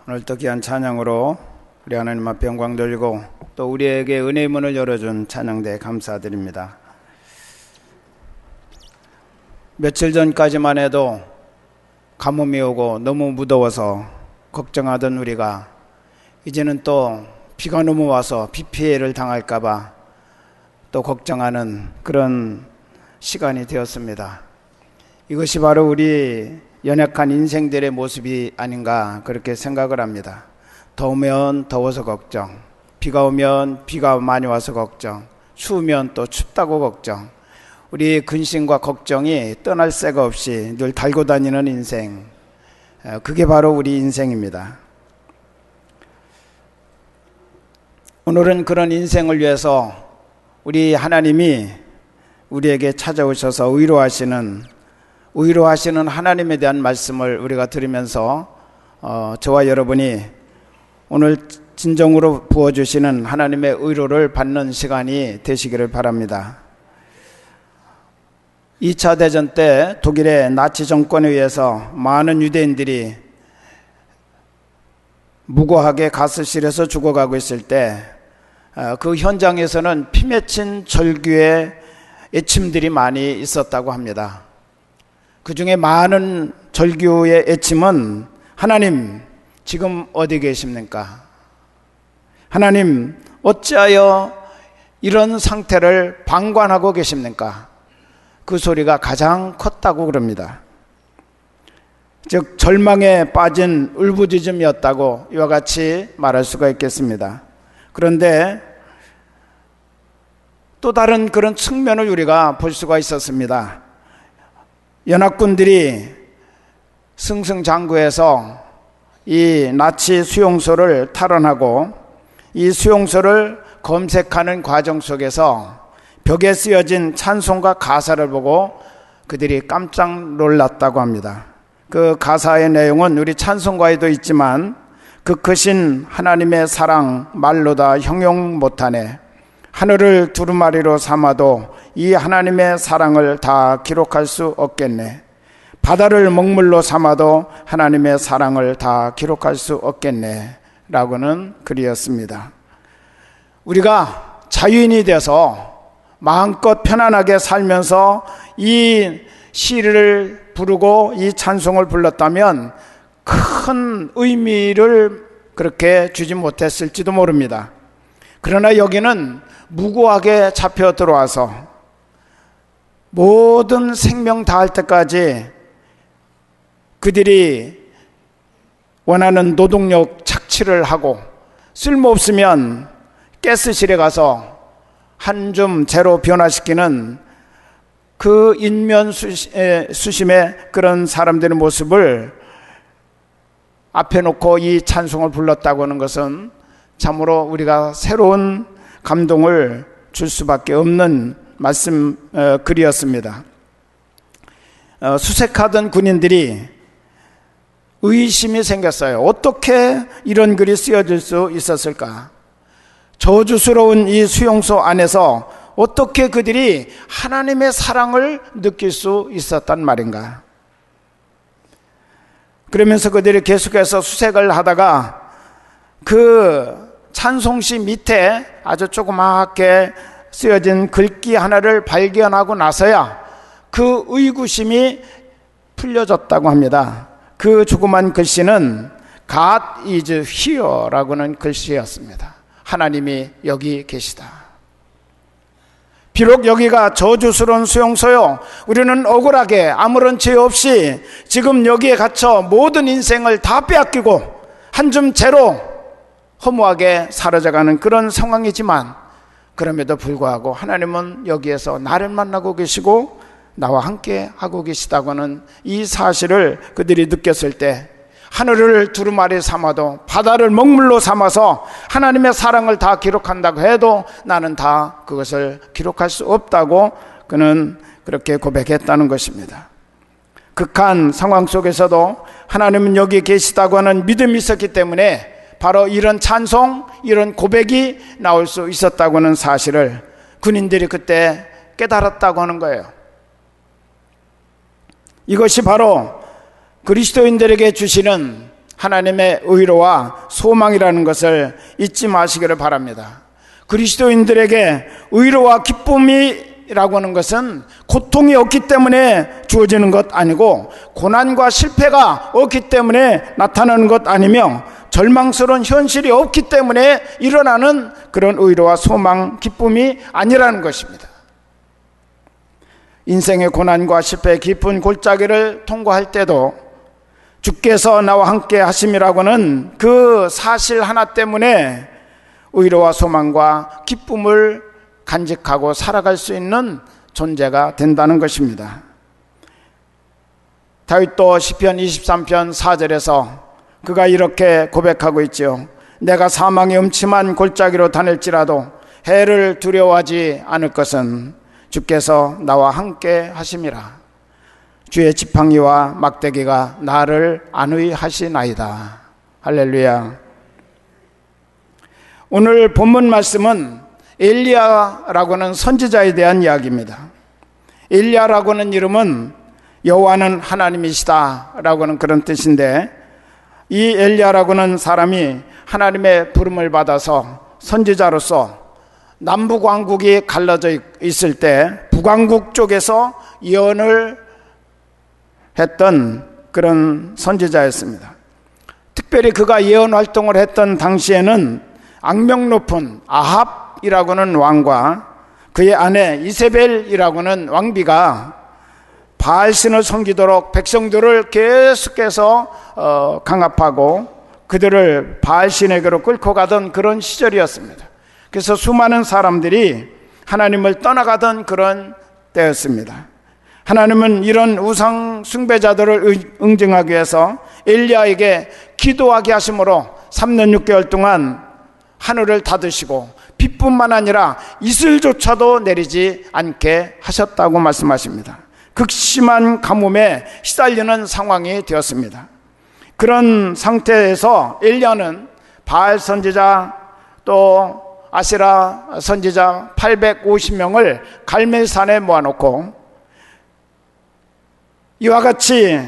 오늘도 귀한 찬양으로 우리 하나님 앞에 영광 돌리고 또 우리에게 은혜의 문을 열어준 찬양대에 감사드립니다. 며칠 전까지만 해도 가뭄이 오고 너무 무더워서 걱정하던 우리가 이제는 또 비가 너무 와서 비 피해를 당할까봐 또 걱정하는 그런 시간이 되었습니다. 이것이 바로 우리 연약한 인생들의 모습이 아닌가 그렇게 생각을 합니다. 더우면 더워서 걱정, 비가 오면 비가 많이 와서 걱정, 추우면 또 춥다고 걱정, 우리 근심과 걱정이 떠날 새가 없이 늘 달고 다니는 인생, 그게 바로 우리 인생입니다. 오늘은 그런 인생을 위해서 우리 하나님이 우리에게 찾아오셔서 위로하시는 하나님에 대한 말씀을 우리가 들으면서 저와 여러분이 오늘 진정으로 부어주시는 하나님의 위로를 받는 시간이 되시기를 바랍니다. 2차 대전 때 독일의 나치 정권에 의해서 많은 유대인들이 무고하게 가스실에서 죽어가고 있을 때 그 현장에서는 피 맺힌 절규의 애침들이 많이 있었다고 합니다. 그 중에 많은 절규의 애침은 하나님 지금 어디 계십니까? 하나님 어찌하여 이런 상태를 방관하고 계십니까? 그 소리가 가장 컸다고 그럽니다. 즉 절망에 빠진 울부짖음이었다고 이와 같이 말할 수가 있겠습니다. 그런데 또 다른 그런 측면을 우리가 볼 수가 있었습니다. 연합군들이 승승장구해서 이 나치 수용소를 탈환하고 이 수용소를 검색하는 과정 속에서 벽에 쓰여진 찬송과 가사를 보고 그들이 깜짝 놀랐다고 합니다. 그 가사의 내용은 우리 찬송가에도 있지만 그 크신 하나님의 사랑 말로 다 형용 못하네. 하늘을 두루마리로 삼아도 이 하나님의 사랑을 다 기록할 수 없겠네. 바다를 먹물로 삼아도 하나님의 사랑을 다 기록할 수 없겠네 라고는 글이었습니다. 우리가 자유인이 돼서 마음껏 편안하게 살면서 이 시를 부르고 이 찬송을 불렀다면 큰 의미를 그렇게 주지 못했을지도 모릅니다. 그러나 여기는 무고하게 잡혀 들어와서 모든 생명 다할 때까지 그들이 원하는 노동력 착취를 하고 쓸모없으면 가스실에 가서 한 줌 재로 변화시키는 그 인면수심의 그런 사람들의 모습을 앞에 놓고 이 찬송을 불렀다고 하는 것은 참으로 우리가 새로운 감동을 줄 수밖에 없는 글이었습니다. 수색하던 군인들이 의심이 생겼어요. 어떻게 이런 글이 쓰여질 수 있었을까? 저주스러운 이 수용소 안에서 어떻게 그들이 하나님의 사랑을 느낄 수 있었단 말인가? 그러면서 그들이 계속해서 수색을 하다가 그 찬송시 밑에 아주 조그맣게 쓰여진 글귀 하나를 발견하고 나서야 그 의구심이 풀려졌다고 합니다. 그 조그만 글씨는 God is here 라고는 글씨였습니다. 하나님이 여기 계시다. 비록 여기가 저주스러운 수용소요, 우리는 억울하게 아무런 죄 없이 지금 여기에 갇혀 모든 인생을 다 빼앗기고 한 줌 재로 허무하게 사라져가는 그런 상황이지만 그럼에도 불구하고 하나님은 여기에서 나를 만나고 계시고 나와 함께 하고 계시다고 하는 이 사실을 그들이 느꼈을 때 하늘을 두루마리 삼아도 바다를 먹물로 삼아서 하나님의 사랑을 다 기록한다고 해도 나는 다 그것을 기록할 수 없다고 그는 그렇게 고백했다는 것입니다. 극한 상황 속에서도 하나님은 여기 계시다고 하는 믿음이 있었기 때문에 바로 이런 찬송, 이런 고백이 나올 수 있었다고 하는 사실을 군인들이 그때 깨달았다고 하는 거예요. 이것이 바로 그리스도인들에게 주시는 하나님의 의로와 소망이라는 것을 잊지 마시기를 바랍니다. 그리스도인들에게 의로와 기쁨이라고 하는 것은 고통이 없기 때문에 주어지는 것 아니고 고난과 실패가 없기 때문에 나타나는 것 아니며 절망스러운 현실이 없기 때문에 일어나는 그런 의로와 소망, 기쁨이 아니라는 것입니다. 인생의 고난과 실패의 깊은 골짜기를 통과할 때도 주께서 나와 함께 하심이라고는 그 사실 하나 때문에 의로와 소망과 기쁨을 간직하고 살아갈 수 있는 존재가 된다는 것입니다. 다윗도 시편 23편 4절에서 그가 이렇게 고백하고 있지요. 내가 사망의 음침한 골짜기로 다닐지라도 해를 두려워하지 않을 것은 주께서 나와 함께 하심이라. 주의 지팡이와 막대기가 나를 안위하시나이다. 할렐루야. 오늘 본문 말씀은 엘리야라고 하는 선지자에 대한 이야기입니다. 엘리야라고 하는 이름은 여호와는 하나님이시다 라고 하는 그런 뜻인데, 이 엘리야라고 하는 사람이 하나님의 부름을 받아서 선지자로서 남북 왕국이 갈라져 있을 때 북왕국 쪽에서 예언을 했던 그런 선지자였습니다. 특별히 그가 예언 활동을 했던 당시에는 악명 높은 아합이라고 하는 왕과 그의 아내 이세벨이라고 하는 왕비가 바알신을 섬기도록 백성들을 계속해서 강압하고 그들을 바알신에게로 끌고 가던 그런 시절이었습니다. 그래서 수많은 사람들이 하나님을 떠나가던 그런 때였습니다. 하나님은 이런 우상 숭배자들을 응징하기 위해서 엘리야에게 기도하게 하심으로 3년 6개월 동안 하늘을 닫으시고 비뿐만 아니라 이슬조차도 내리지 않게 하셨다고 말씀하십니다. 극심한 가뭄에 시달리는 상황이 되었습니다. 그런 상태에서 엘리야는 바알 선지자 또 아세라 선지자 850명을 갈멜산에 모아놓고 이와 같이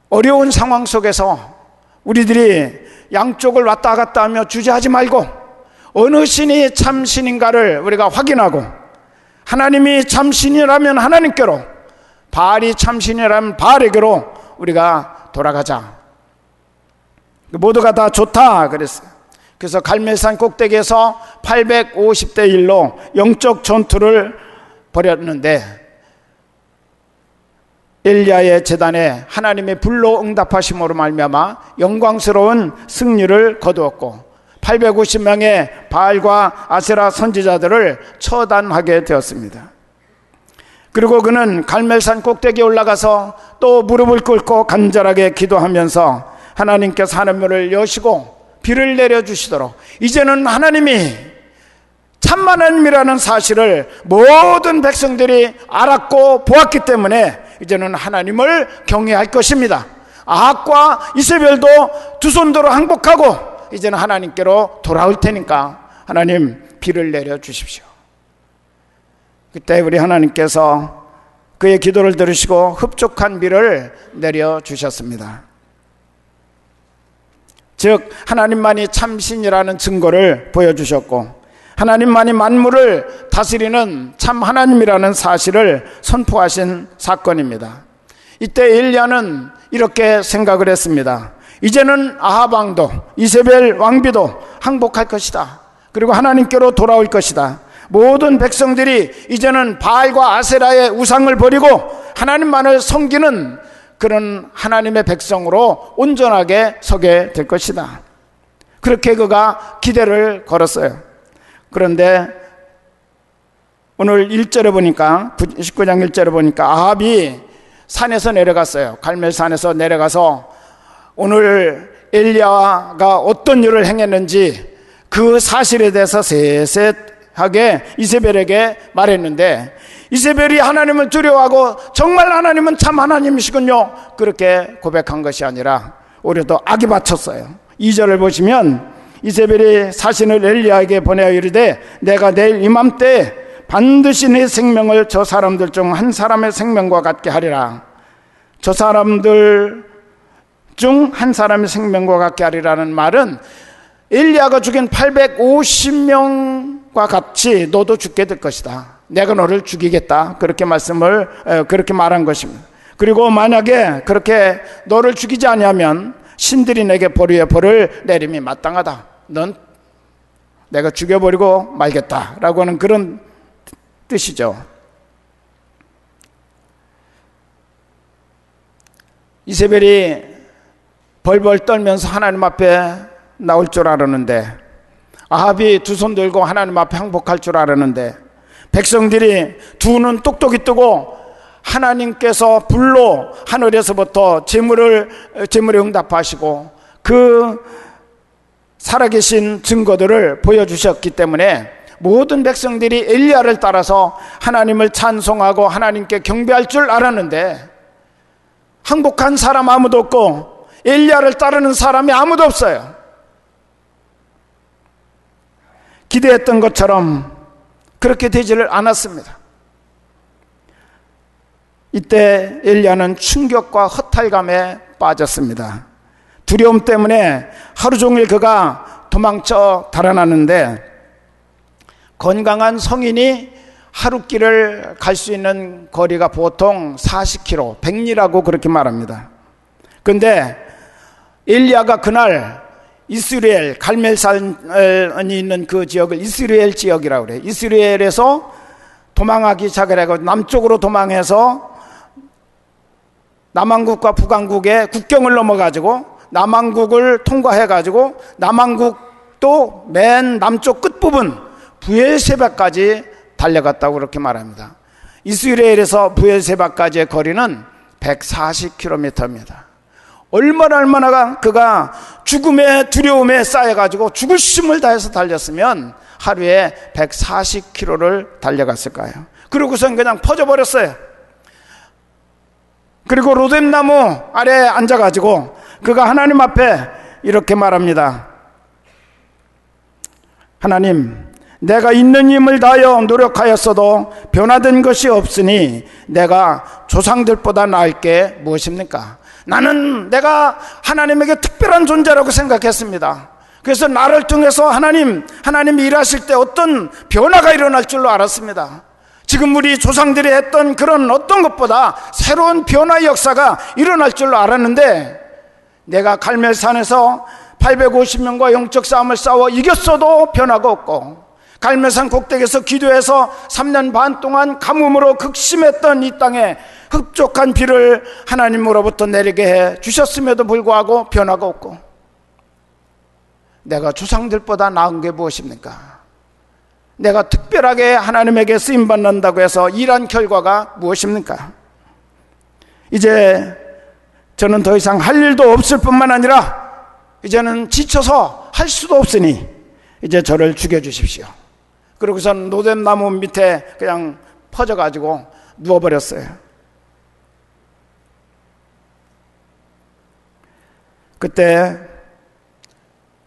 어려운 상황 속에서 우리들이 양쪽을 왔다 갔다 하며 주저하지 말고 어느 신이 참 신인가를 우리가 확인하고, 하나님이 참 신이라면 하나님께로, 바알이 참 신이라면 바알에게로 우리가 돌아가자. 모두가 다 좋다 그랬어요. 그래서 갈멜산 꼭대기에서 850대 1로 영적 전투를 벌였는데 엘리야의 제단에 하나님의 불로 응답하심으로 말미암아 영광스러운 승리를 거두었고 850명의 바알과 아세라 선지자들을 처단하게 되었습니다. 그리고 그는 갈멜산 꼭대기에 올라가서 또 무릎을 꿇고 간절하게 기도하면서 하나님께서 하늘문을 여시고 비를 내려주시도록, 이제는 하나님이 참 하나님이라는 사실을 모든 백성들이 알았고 보았기 때문에 이제는 하나님을 경외할 것입니다. 아합과 이세벨도 두 손으로 항복하고 이제는 하나님께로 돌아올 테니까 하나님 비를 내려주십시오. 그때 우리 하나님께서 그의 기도를 들으시고 흡족한 비를 내려주셨습니다. 즉 하나님만이 참신이라는 증거를 보여주셨고 하나님만이 만물을 다스리는 참 하나님이라는 사실을 선포하신 사건입니다. 이때 엘리야는 이렇게 생각을 했습니다. 이제는 아합 왕도 이세벨 왕비도 항복할 것이다. 그리고 하나님께로 돌아올 것이다. 모든 백성들이 이제는 바알과 아세라의 우상을 버리고 하나님만을 섬기는 그런 하나님의 백성으로 온전하게 서게 될 것이다. 그렇게 그가 기대를 걸었어요. 그런데 오늘 1절에 보니까 19장 1절에 보니까 아합이 산에서 내려갔어요. 갈멜산에서 내려가서 오늘 엘리야가 어떤 일을 행했는지 그 사실에 대해서 세세하게 이세벨에게 말했는데, 이세벨이 하나님을 두려워하고 정말 하나님은 참 하나님이시군요 그렇게 고백한 것이 아니라 오히려 더 악이 받쳤어요. 2절을 보시면 이세벨이 사신을 엘리야에게 보내어 이르되 내가 내일 이맘때 반드시 내 생명을 저 사람들 중 한 사람의 생명과 같게 하리라. 저 사람들 중 한 사람의 생명과 같게 하리라는 말은 엘리야가 죽인 850명과 같이 너도 죽게 될 것이다. 내가 너를 죽이겠다. 그렇게 말한 것입니다. 그리고 만약에 그렇게 너를 죽이지 아니하면 신들이 내게 벌 위에 벌을 내림이 마땅하다. 넌 내가 죽여버리고 말겠다라고 하는 그런 뜻이죠. 이세벨이 벌벌 떨면서 하나님 앞에 나올 줄 알았는데, 아합이 두 손 들고 하나님 앞에 항복할 줄 알았는데, 백성들이 두 눈 똑똑히 뜨고 하나님께서 불로 하늘에서부터 재물에 응답하시고 그 살아계신 증거들을 보여주셨기 때문에 모든 백성들이 엘리야를 따라서 하나님을 찬송하고 하나님께 경배할 줄 알았는데, 항복한 사람 아무도 없고 엘리야를 따르는 사람이 아무도 없어요. 기대했던 것처럼 그렇게 되지를 않았습니다. 이때 엘리야는 충격과 허탈감에 빠졌습니다. 두려움 때문에 하루 종일 그가 도망쳐 달아났는데, 건강한 성인이 하루길을 갈 수 있는 거리가 보통 40km, 100리라고 그렇게 말합니다. 그런데 엘리야가 그날 이스라엘 갈멜산이 있는 그 지역을 이스라엘 지역이라고 그래요. 이스라엘에서 도망하기 시작해서 남쪽으로 도망해서 남왕국과 북왕국의 국경을 넘어가지고 남왕국을 통과해가지고 남왕국도 맨 남쪽 끝부분 부엘세바까지 달려갔다고 그렇게 말합니다. 이스라엘에서 부엘세바까지의 거리는 140km입니다. 얼마나 그가 죽음의 두려움에 쌓여가지고 죽을 힘을 다해서 달렸으면 하루에 140km를 달려갔을까요? 그러고선 그냥 퍼져버렸어요. 그리고 로뎀나무 아래에 앉아가지고 그가 하나님 앞에 이렇게 말합니다. 하나님, 내가 있는 힘을 다하여 노력하였어도 변화된 것이 없으니 내가 조상들보다 나을 게 무엇입니까? 나는 내가 하나님에게 특별한 존재라고 생각했습니다. 그래서 나를 통해서 하나님이 일하실 때 어떤 변화가 일어날 줄로 알았습니다. 지금 우리 조상들이 했던 그런 어떤 것보다 새로운 변화의 역사가 일어날 줄로 알았는데, 내가 갈멜산에서 850명과 영적 싸움을 싸워 이겼어도 변화가 없고, 갈멜산 꼭대기에서 기도해서 3년 반 동안 가뭄으로 극심했던 이 땅에 흡족한 비를 하나님으로부터 내리게 해 주셨음에도 불구하고 변화가 없고, 내가 조상들보다 나은 게 무엇입니까? 내가 특별하게 하나님에게 쓰임받는다고 해서 일한 결과가 무엇입니까? 이제 저는 더 이상 할 일도 없을 뿐만 아니라 이제는 지쳐서 할 수도 없으니 이제 저를 죽여주십시오. 그러고선 로뎀나무 밑에 그냥 퍼져가지고 누워버렸어요. 그때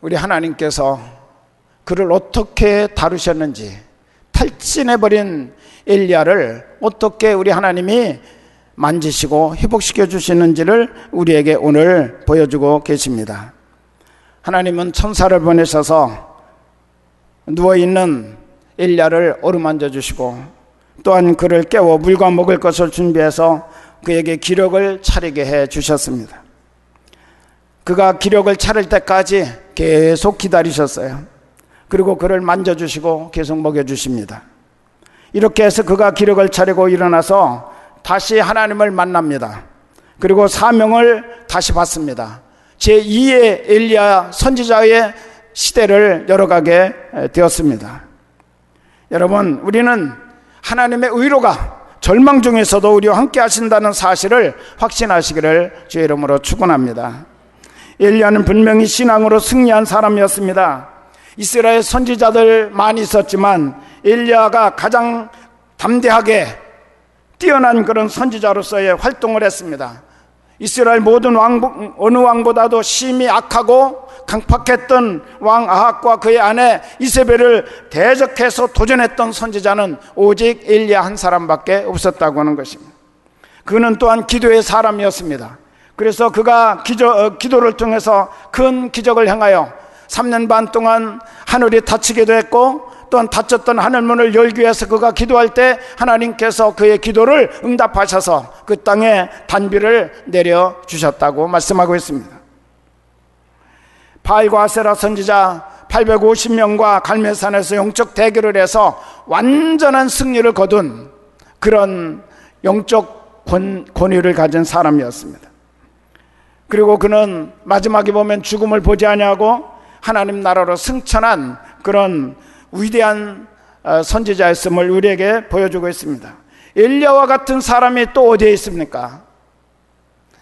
우리 하나님께서 그를 어떻게 다루셨는지, 탈진해버린 엘리야를 어떻게 우리 하나님이 만지시고 회복시켜 주시는지를 우리에게 오늘 보여주고 계십니다. 하나님은 천사를 보내셔서 누워있는 엘리야를 어루만져 주시고, 또한 그를 깨워 물과 먹을 것을 준비해서 그에게 기력을 차리게 해 주셨습니다. 그가 기력을 차릴 때까지 계속 기다리셨어요. 그리고 그를 만져주시고 계속 먹여주십니다. 이렇게 해서 그가 기력을 차리고 일어나서 다시 하나님을 만납니다. 그리고 사명을 다시 받습니다. 제2의 엘리야 선지자의 시대를 열어가게 되었습니다. 여러분, 우리는 하나님의 의로가 절망 중에서도 우리와 함께 하신다는 사실을 확신하시기를 주의 이름으로 축원합니다. 엘리야는 분명히 신앙으로 승리한 사람이었습니다. 이스라엘 선지자들 많이 있었지만 엘리야가 가장 담대하게 뛰어난 그런 선지자로서의 활동을 했습니다. 이스라엘 모든 어느 왕보다도 심히 악하고 강팍했던 왕 아합과 그의 아내 이세벨을 대적해서 도전했던 선지자는 오직 엘리야 한 사람밖에 없었다고 하는 것입니다. 그는 또한 기도의 사람이었습니다. 그래서 그가 기도를 통해서 큰 기적을 행하여 3년 반 동안 하늘이 닫히기도 했고, 또한 닫혔던 하늘문을 열기 위해서 그가 기도할 때 하나님께서 그의 기도를 응답하셔서 그 땅에 단비를 내려주셨다고 말씀하고 있습니다. 바알과 아세라 선지자 850명과 갈멜산에서 영적 대결을 해서 완전한 승리를 거둔 그런 영적 권위를 가진 사람이었습니다. 그리고 그는 마지막에 보면 죽음을 보지 아니하고 하나님 나라로 승천한 그런 위대한 선지자였음을 우리에게 보여주고 있습니다. 엘리야와 같은 사람이 또 어디에 있습니까?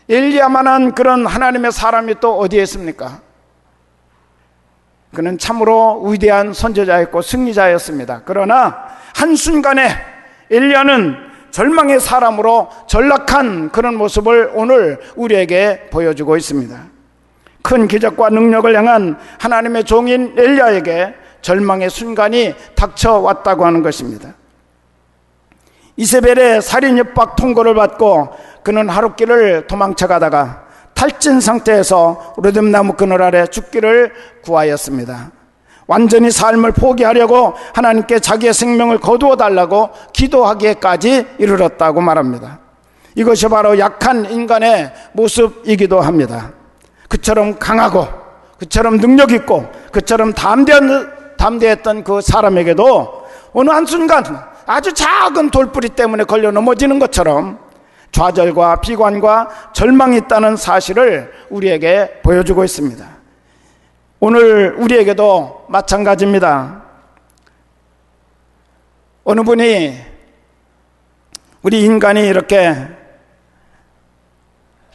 엘리야만한 그런 하나님의 사람이 또 어디에 있습니까? 그는 참으로 위대한 선지자였고 승리자였습니다. 그러나 한순간에 엘리야는 절망의 사람으로 전락한 그런 모습을 오늘 우리에게 보여주고 있습니다. 큰 기적과 능력을 향한 하나님의 종인 엘리야에게 절망의 순간이 닥쳐왔다고 하는 것입니다. 이세벨의 살인 협박 통보를 받고 그는 하룻길을 도망쳐가다가 탈진 상태에서 로뎀나무 그늘 아래 죽기를 구하였습니다. 완전히 삶을 포기하려고 하나님께 자기의 생명을 거두어 달라고 기도하기에까지 이르렀다고 말합니다. 이것이 바로 약한 인간의 모습이기도 합니다. 그처럼 강하고 그처럼 능력 있고 그처럼 담대했던 그 사람에게도 어느 한순간 아주 작은 돌뿌리 때문에 걸려 넘어지는 것처럼 좌절과 비관과 절망이 있다는 사실을 우리에게 보여주고 있습니다. 오늘 우리에게도 마찬가지입니다. 어느 분이 우리 인간이 이렇게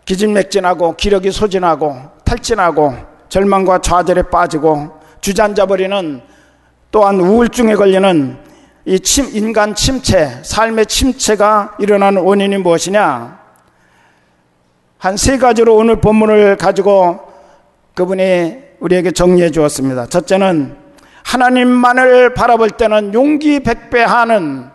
기진맥진하고 기력이 소진하고 탈진하고 절망과 좌절에 빠지고 주저앉아 버리는, 또한 우울증에 걸리는 이 인간 침체, 삶의 침체가 일어나는 원인이 무엇이냐? 한 3가지로 오늘 본문을 가지고 그분이 우리에게 정리해 주었습니다. 첫째는 하나님만을 바라볼 때는 용기 백배하는,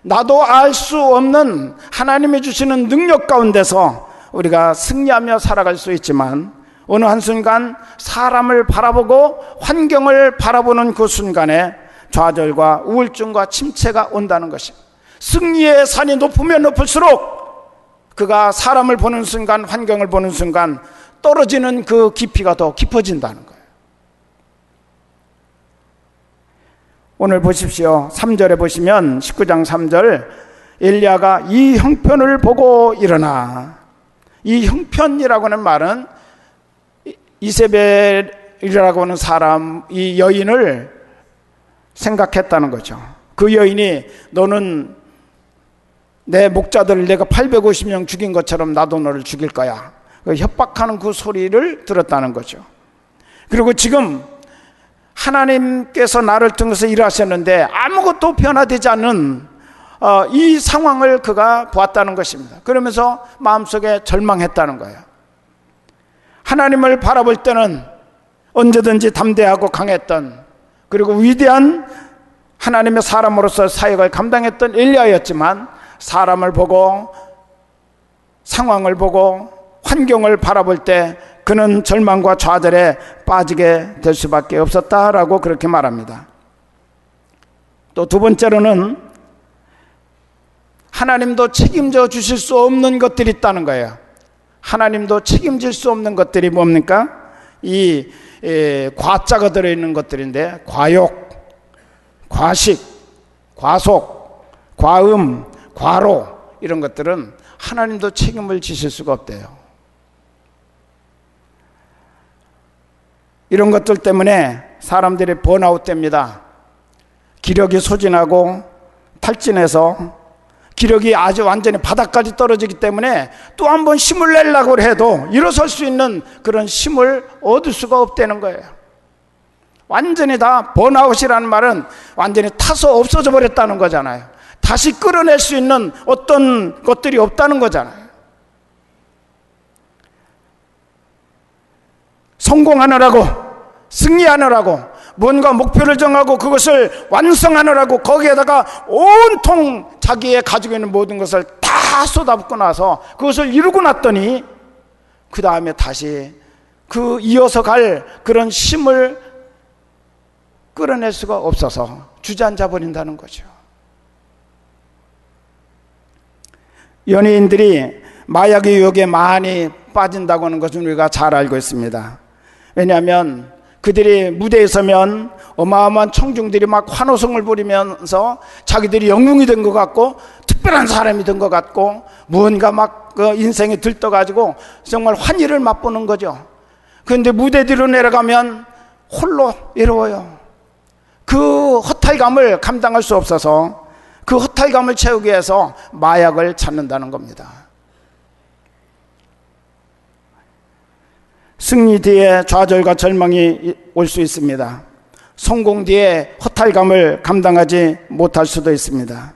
나도 알 수 없는 하나님이 주시는 능력 가운데서 우리가 승리하며 살아갈 수 있지만, 어느 한순간 사람을 바라보고 환경을 바라보는 그 순간에 좌절과 우울증과 침체가 온다는 것입니다. 승리의 산이 높으면 높을수록 그가 사람을 보는 순간, 환경을 보는 순간 떨어지는 그 깊이가 더 깊어진다는 거예요. 오늘 보십시오. 3절에 보시면 19장 3절, 엘리야가 이 형편을 보고 일어나. 이 형편이라고 하는 말은 이세벨이라고 하는 사람, 이 여인을 생각했다는 거죠. 그 여인이 너는 내 목자들을 내가 850명 죽인 것처럼 나도 너를 죽일 거야, 협박하는 그 소리를 들었다는 거죠. 그리고 지금 하나님께서 나를 통해서 일하셨는데 아무것도 변화되지 않는 이 상황을 그가 보았다는 것입니다. 그러면서 마음속에 절망했다는 거예요. 하나님을 바라볼 때는 언제든지 담대하고 강했던, 그리고 위대한 하나님의 사람으로서 사역을 감당했던 엘리야였지만, 사람을 보고 상황을 보고 환경을 바라볼 때 그는 절망과 좌절에 빠지게 될 수밖에 없었다라고 그렇게 말합니다. 또 2번째로는 하나님도 책임져 주실 수 없는 것들이 있다는 거예요. 하나님도 책임질 수 없는 것들이 뭡니까? 이 과자가 들어있는 것들인데, 과욕, 과식, 과속, 과음, 과로, 이런 것들은 하나님도 책임을 지실 수가 없대요. 이런 것들 때문에 사람들이 번아웃 됩니다. 기력이 소진하고 탈진해서 기력이 아주 완전히 바닥까지 떨어지기 때문에 또 한 번 힘을 내려고 해도 일어설 수 있는 그런 힘을 얻을 수가 없다는 거예요. 완전히 다 번아웃이라는 말은 완전히 타서 없어져 버렸다는 거잖아요. 다시 끌어낼 수 있는 어떤 것들이 없다는 거잖아요. 성공하느라고, 승리하느라고, 뭔가 목표를 정하고 그것을 완성하느라고 거기에다가 온통 자기의 가지고 있는 모든 것을 다 쏟아붓고 나서 그것을 이루고 났더니 그 다음에 다시 그 이어서 갈 그런 힘을 끌어낼 수가 없어서 주저앉아 버린다는 거죠. 연예인들이 마약의 유혹에 많이 빠진다고 하는 것은 우리가 잘 알고 있습니다. 왜냐하면 그들이 무대에 서면 어마어마한 청중들이 막 환호성을 부리면서 자기들이 영웅이 된 것 같고 특별한 사람이 된 것 같고 무언가 막 그 인생에 들떠가지고 정말 환희를 맛보는 거죠. 그런데 무대 뒤로 내려가면 홀로 외로워요. 그 허탈감을 감당할 수 없어서 그 허탈감을 채우기 위해서 마약을 찾는다는 겁니다. 승리 뒤에 좌절과 절망이 올 수 있습니다. 성공 뒤에 허탈감을 감당하지 못할 수도 있습니다.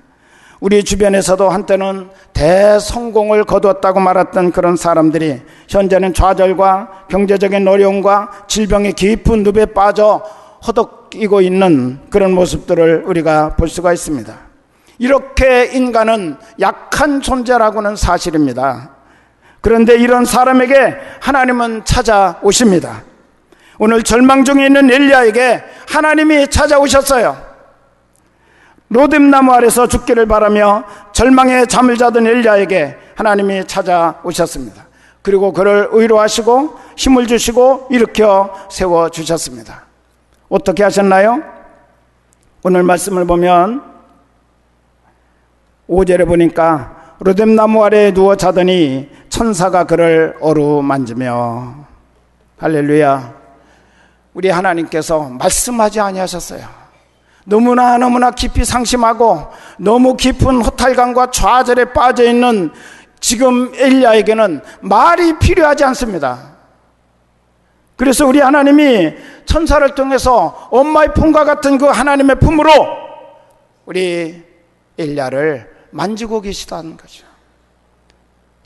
우리 주변에서도 한때는 대성공을 거두었다고 말했던 그런 사람들이 현재는 좌절과 경제적인 어려움과 질병의 깊은 늪에 빠져 허덕이고 있는 그런 모습들을 우리가 볼 수가 있습니다. 이렇게 인간은 약한 존재라고는 사실입니다. 그런데 이런 사람에게 하나님은 찾아오십니다. 오늘 절망 중에 있는 엘리야에게 하나님이 찾아오셨어요. 로뎀나무 아래서 죽기를 바라며 절망에 잠을 자던 엘리야에게 하나님이 찾아오셨습니다. 그리고 그를 위로하시고 힘을 주시고 일으켜 세워주셨습니다. 어떻게 하셨나요? 오늘 말씀을 보면 5절에 보니까 로뎀나무 아래에 누워 자더니 천사가 그를 어루만지며, 할렐루야. 우리 하나님께서 말씀하지 아니하셨어요. 너무나 깊이 상심하고 너무 깊은 허탈감과 좌절에 빠져있는 지금 엘리야에게는 말이 필요하지 않습니다. 그래서 우리 하나님이 천사를 통해서 엄마의 품과 같은 그 하나님의 품으로 우리 엘리야를 만지고 계시다는 거죠.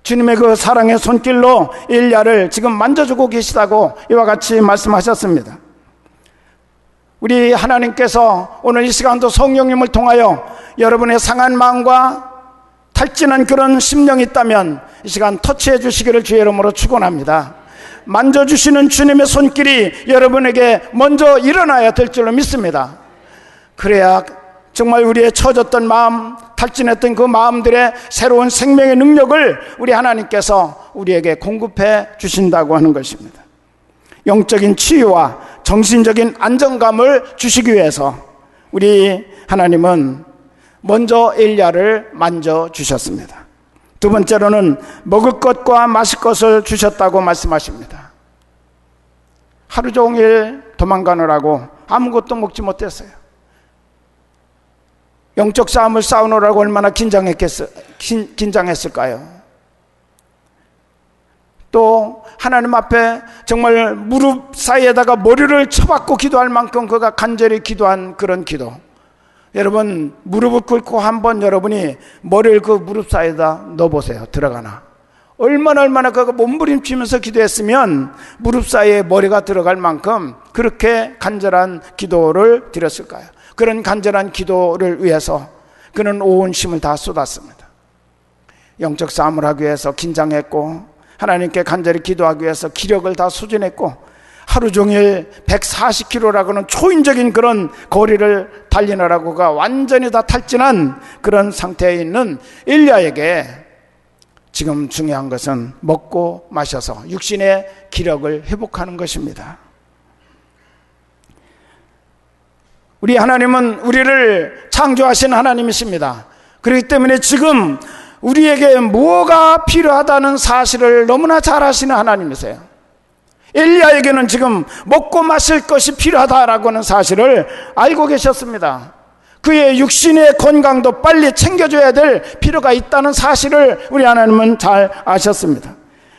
주님의 그 사랑의 손길로 엘리야를 지금 만져주고 계시다고 이와 같이 말씀하셨습니다. 우리 하나님께서 오늘 이 시간도 성령님을 통하여 여러분의 상한 마음과 탈진한 그런 심령이 있다면 이 시간 터치해 주시기를 주의 이름으로 축원합니다. 만져주시는 주님의 손길이 여러분에게 먼저 일어나야 될 줄로 믿습니다. 그래야 정말 우리의 처졌던 마음, 탈진했던 그 마음들의 새로운 생명의 능력을 우리 하나님께서 우리에게 공급해 주신다고 하는 것입니다. 영적인 치유와 정신적인 안정감을 주시기 위해서 우리 하나님은 먼저 엘리야를 만져주셨습니다. 두 번째로는 먹을 것과 마실 것을 주셨다고 말씀하십니다. 하루 종일 도망가느라고 아무것도 먹지 못했어요. 영적 싸움을 싸우느라고 얼마나 긴장했을까요? 또 하나님 앞에 정말 무릎 사이에다가 머리를 쳐박고 기도할 만큼 그가 간절히 기도한 그런 기도. 여러분, 무릎을 꿇고 한번 여러분이 머리를 그 무릎 사이에다 넣어보세요. 들어가나. 얼마나 그가 몸부림치면서 기도했으면 무릎 사이에 머리가 들어갈 만큼 그렇게 간절한 기도를 드렸을까요? 그런 간절한 기도를 위해서 그는 온 힘을 다 쏟았습니다. 영적 싸움을 하기 위해서 긴장했고, 하나님께 간절히 기도하기 위해서 기력을 다 소진했고, 하루 종일 140km라고는 초인적인 그런 거리를 달리느라고가 완전히 다 탈진한 그런 상태에 있는 엘리야에게 지금 중요한 것은 먹고 마셔서 육신의 기력을 회복하는 것입니다. 우리 하나님은 우리를 창조하신 하나님이십니다. 그렇기 때문에 지금 우리에게 뭐가 필요하다는 사실을 너무나 잘 아시는 하나님이세요. 엘리야에게는 지금 먹고 마실 것이 필요하다라고 하는 사실을 알고 계셨습니다. 그의 육신의 건강도 빨리 챙겨줘야 될 필요가 있다는 사실을 우리 하나님은 잘 아셨습니다.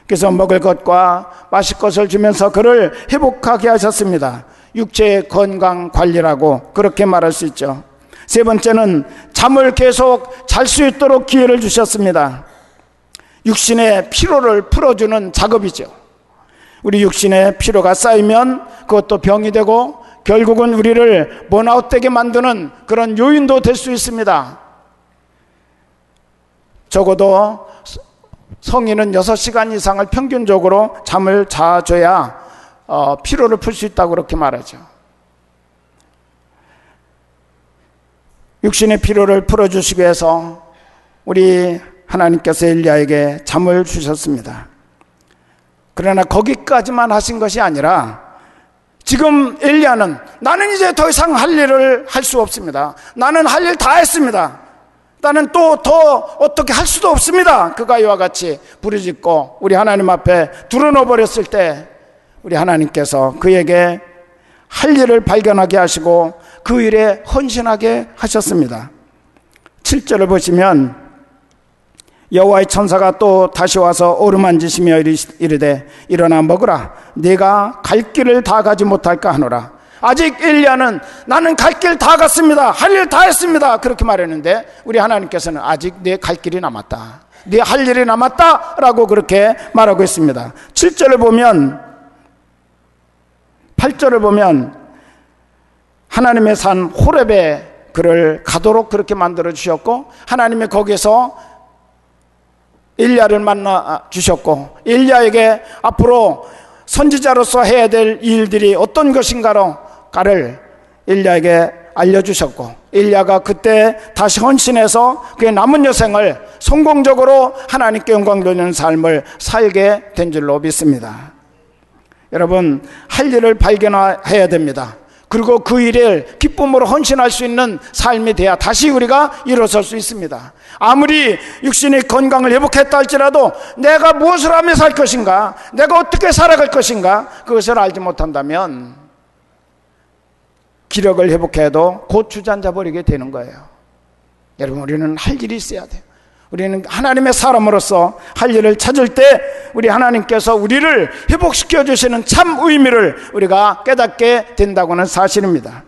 그래서 먹을 것과 마실 것을 주면서 그를 회복하게 하셨습니다. 육체의 건강 관리라고 그렇게 말할 수 있죠. 세 번째는 잠을 계속 잘 수 있도록 기회를 주셨습니다. 육신의 피로를 풀어주는 작업이죠. 우리 육신의 피로가 쌓이면 그것도 병이 되고 결국은 우리를 번아웃되게 만드는 그런 요인도 될 수 있습니다. 적어도 성인은 6시간 이상을 평균적으로 잠을 자줘야 피로를 풀 수 있다고 그렇게 말하죠. 육신의 피로를 풀어주시기 위해서 우리 하나님께서 엘리야에게 잠을 주셨습니다. 그러나 거기까지만 하신 것이 아니라 지금 엘리야는 나는 이제 더 이상 할 일을 할 수 없습니다. 나는 할 일 다 했습니다. 나는 또 더 어떻게 할 수도 없습니다. 그가 이와 같이 부르짖고 우리 하나님 앞에 드러눠 버렸을 때 우리 하나님께서 그에게 할 일을 발견하게 하시고 그 일에 헌신하게 하셨습니다. 7절을 보시면 여호와의 천사가 또 다시 와서 어루만지시며 이르되 일어나 먹으라. 네가 갈 길을 다 가지 못할까 하노라. 아직 엘리야는 나는 갈 길 다 갔습니다. 할 일 다 했습니다. 그렇게 말했는데 우리 하나님께서는 아직 네 갈 길이 남았다. 네 할 일이 남았다 라고 그렇게 말하고 있습니다. 7절을 보면 8절을 보면 하나님의 산 호렙에 그를 가도록 그렇게 만들어 주셨고 하나님의 거기서 엘리야를 만나 주셨고 엘리야에게 앞으로 선지자로서 해야 될 일들이 어떤 것인가를 엘리야에게 알려주셨고 엘리야가 그때 다시 헌신해서 그의 남은 여생을 성공적으로 하나님께 영광 돌리는 삶을 살게 된 줄로 믿습니다. 여러분, 할 일을 발견해야 됩니다. 그리고 그 일을 기쁨으로 헌신할 수 있는 삶이 돼야 다시 우리가 일어설 수 있습니다. 아무리 육신의 건강을 회복했다 할지라도 내가 무엇을 하며 살 것인가, 내가 어떻게 살아갈 것인가, 그것을 알지 못한다면 기력을 회복해도 곧 주저앉아 버리게 되는 거예요. 여러분, 우리는 할 일이 있어야 돼요. 우리는 하나님의 사람으로서 할 일을 찾을 때 우리 하나님께서 우리를 회복시켜 주시는 참 의미를 우리가 깨닫게 된다고는 사실입니다.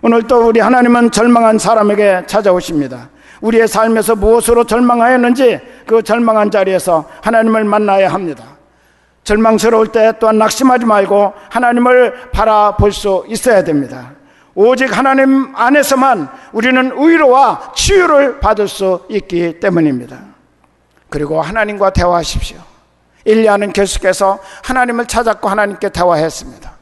오늘 또 우리 하나님은 절망한 사람에게 찾아오십니다. 우리의 삶에서 무엇으로 절망하였는지 그 절망한 자리에서 하나님을 만나야 합니다. 절망스러울 때 또한 낙심하지 말고 하나님을 바라볼 수 있어야 됩니다. 오직 하나님 안에서만 우리는 위로와 치유를 받을 수 있기 때문입니다. 그리고 하나님과 대화하십시오. 엘리야는 계속해서 하나님을 찾았고 하나님께 대화했습니다.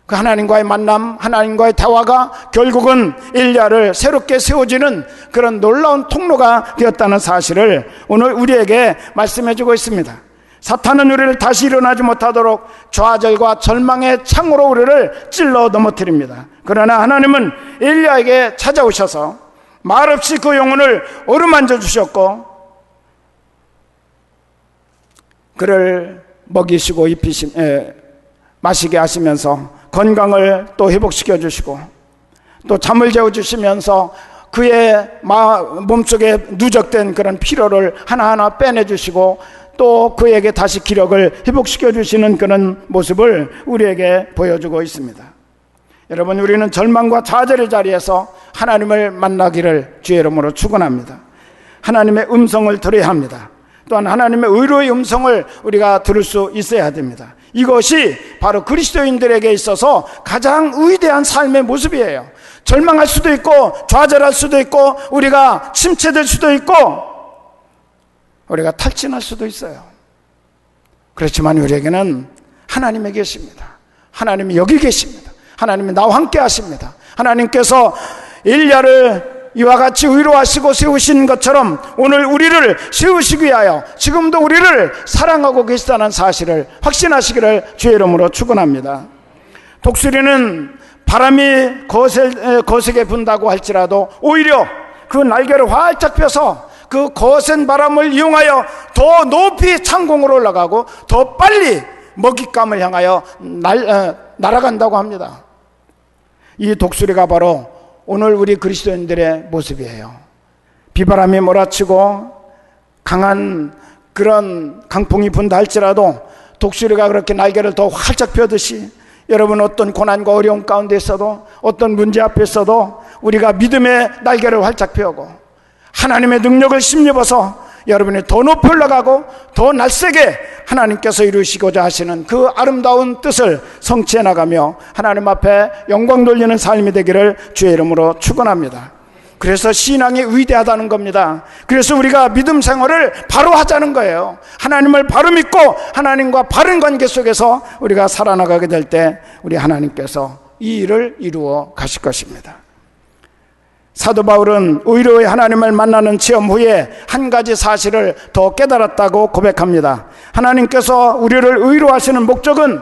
그 하나님과의 만남, 하나님과의 대화가 결국은 엘리야를 새롭게 세워지는 그런 놀라운 통로가 되었다는 사실을 오늘 우리에게 말씀해주고 있습니다. 사탄은 우리를 다시 일어나지 못하도록 좌절과 절망의 창으로 우리를 찔러 넘어뜨립니다. 그러나 하나님은 엘리야에게 찾아오셔서 말없이 그 영혼을 어루만져 주셨고 그를 먹이시고 마시게 하시면서 건강을 또 회복시켜 주시고 또 잠을 재워 주시면서 그의 몸속에 누적된 그런 피로를 하나하나 빼내 주시고 또 그에게 다시 기력을 회복시켜 주시는 그런 모습을 우리에게 보여주고 있습니다. 여러분, 우리는 절망과 좌절의 자리에서 하나님을 만나기를 주의 이름으로 축원합니다. 하나님의 음성을 들어야 합니다. 또한 하나님의 의로의 음성을 우리가 들을 수 있어야 됩니다. 이것이 바로 그리스도인들에게 있어서 가장 위대한 삶의 모습이에요. 절망할 수도 있고 좌절할 수도 있고 우리가 침체될 수도 있고 우리가 탈진할 수도 있어요. 그렇지만 우리에게는 하나님이 계십니다. 하나님이 여기 계십니다. 하나님이 나와 함께 하십니다. 하나님께서 엘리야를 이와 같이 위로하시고 세우신 것처럼 오늘 우리를 세우시기 위하여 지금도 우리를 사랑하고 계시다는 사실을 확신하시기를 주의 이름으로 축원합니다. 독수리는 바람이 거세게 분다고 할지라도 오히려 그 날개를 활짝 펴서 그 거센 바람을 이용하여 더 높이 창공으로 올라가고 더 빨리 먹잇감을 향하여 날아간다고 합니다. 이 독수리가 바로 오늘 우리 그리스도인들의 모습이에요. 비바람이 몰아치고 강한 그런 강풍이 분다 할지라도 독수리가 그렇게 날개를 더 활짝 펴듯이 여러분 어떤 고난과 어려움 가운데 있어도 어떤 문제 앞에 있어도 우리가 믿음의 날개를 활짝 펴고 하나님의 능력을 힘입어서 여러분이 더 높이 올라가고 더 날쌔게 하나님께서 이루시고자 하시는 그 아름다운 뜻을 성취해 나가며 하나님 앞에 영광 돌리는 삶이 되기를 주의 이름으로 축원합니다. 그래서 신앙이 위대하다는 겁니다. 그래서 우리가 믿음 생활을 바로 하자는 거예요. 하나님을 바로 믿고 하나님과 바른 관계 속에서 우리가 살아나가게 될 때 우리 하나님께서 이 일을 이루어 가실 것입니다. 사도 바울은 의로의 하나님을 만나는 체험 후에 한 가지 사실을 더 깨달았다고 고백합니다. 하나님께서 우리를 의로하시는 목적은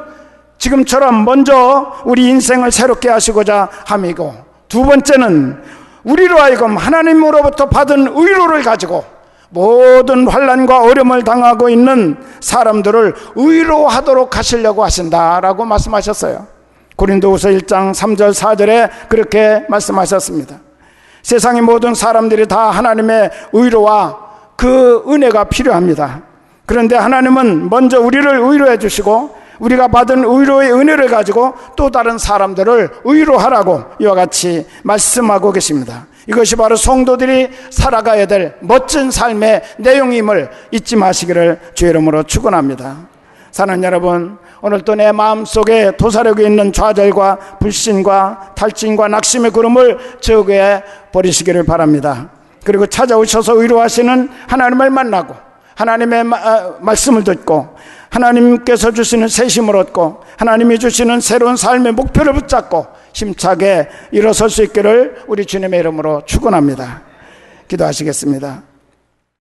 지금처럼 먼저 우리 인생을 새롭게 하시고자 함이고, 두 번째는 우리로 하여금 하나님으로부터 받은 의로를 가지고 모든 환난과 어려움을 당하고 있는 사람들을 의로하도록 하시려고 하신다라고 말씀하셨어요. 고린도후서 1장 3절 4절에 그렇게 말씀하셨습니다. 세상의 모든 사람들이 다 하나님의 의로와 그 은혜가 필요합니다. 그런데 하나님은 먼저 우리를 의로해 주시고 우리가 받은 의로의 은혜를 가지고 또 다른 사람들을 의로하라고 이와 같이 말씀하고 계십니다. 이것이 바로 성도들이 살아가야 될 멋진 삶의 내용임을 잊지 마시기를 주의 이름으로 축원합니다. 사랑하는 여러분, 오늘도 내 마음속에 도사리고 있는 좌절과 불신과 탈진과 낙심의 구름을 저기에 버리시기를 바랍니다. 그리고 찾아오셔서 의로하시는 하나님을 만나고 하나님의 말씀을 듣고 하나님께서 주시는 새 힘을 얻고 하나님이 주시는 새로운 삶의 목표를 붙잡고 힘차게 일어설 수 있기를 우리 주님의 이름으로 축원합니다. 기도하시겠습니다.